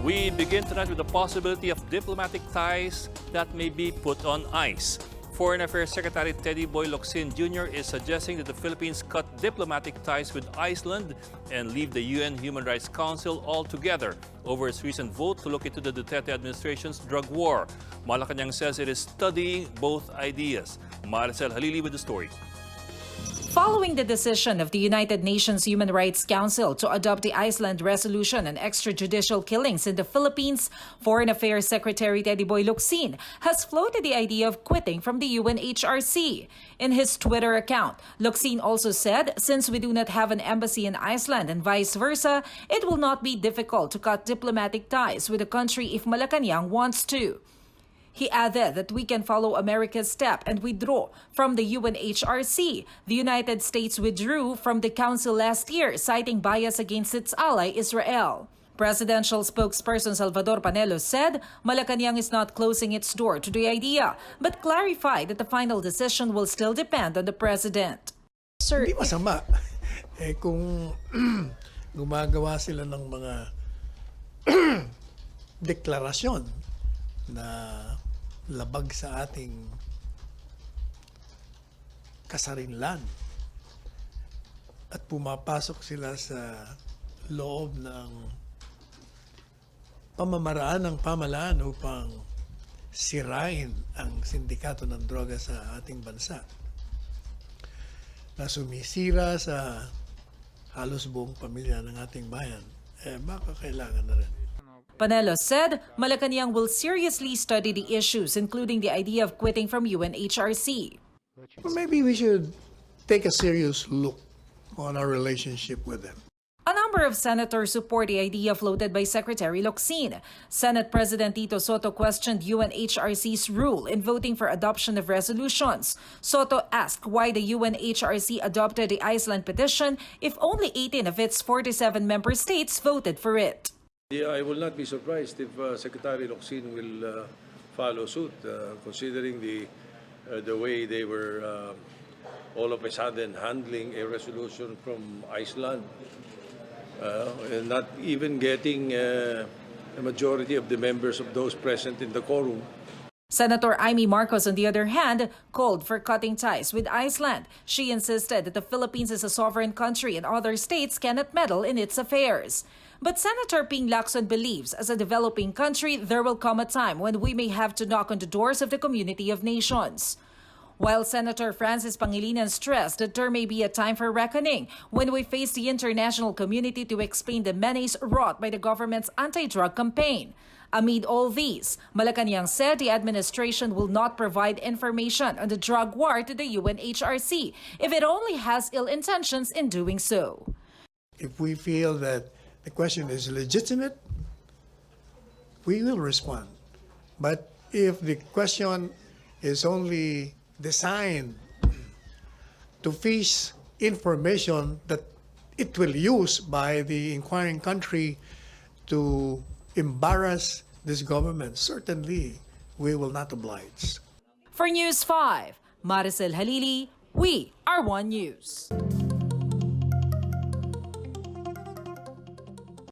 We begin tonight with the possibility of diplomatic ties that may be put on ice. Foreign Affairs Secretary Teddy Boy Locsin Jr. is suggesting that the Philippines cut diplomatic ties with Iceland and leave the UN Human Rights Council altogether over its recent vote to look into the Duterte administration's drug war. Malacañang says it is studying both ideas. Maricel Halili with the story. Following the decision of the United Nations Human Rights Council to adopt the Iceland resolution on extrajudicial killings in the Philippines, Foreign Affairs Secretary Teddy Boy Locsin has floated the idea of quitting from the UNHRC. In his Twitter account, Locsin also said, since we do not have an embassy in Iceland and vice versa, it will not be difficult to cut diplomatic ties with the country if Malacañang wants to. He added that we can follow America's step and withdraw from the UNHRC. The United States withdrew from the council last year, citing bias against its ally, Israel. Presidential spokesperson Salvador Panelo said Malacañang is not closing its door to the idea, but clarified that the final decision will still depend on the president. Sir, hindi masama. Kung gumagawa sila ng mga deklarasyon na labag sa ating kasarinlan at pumapasok sila sa loob ng pamamaraan ng pamahalaan upang sirain ang sindikato ng droga sa ating bansa na sumisira sa halos buong pamilya ng ating bayan, baka kailangan na rin. Panelo said Malacañang will seriously study the issues, including the idea of quitting from UNHRC. Well, maybe we should take a serious look on our relationship with them. A number of senators support the idea floated by Secretary Locsin. Senate President Tito Soto questioned UNHRC's rule in voting for adoption of resolutions. Soto asked why the UNHRC adopted the Iceland petition if only 18 of its 47 member states voted for it. Yeah, I will not be surprised if Secretary Locsin will follow suit, considering the way they were all of a sudden handling a resolution from Iceland, and not even getting a majority of the members of those present in the quorum. Senator Amy Marcos, on the other hand, called for cutting ties with Iceland. She insisted that the Philippines is a sovereign country and other states cannot meddle in its affairs. But Senator Ping Lacson believes, as a developing country, there will come a time when we may have to knock on the doors of the community of nations. While Senator Francis Pangilinan stressed that there may be a time for reckoning when we face the international community to explain the menace wrought by the government's anti-drug campaign. Amid all these, Malacañang said the administration will not provide information on the drug war to the UNHRC if it only has ill intentions in doing so. If we feel that the question is legitimate, we will respond. But if the question is only designed to fish information that it will use by the inquiring country to embarrass this government, certainly we will not oblige. For News 5, Maricel Halili, we are One News.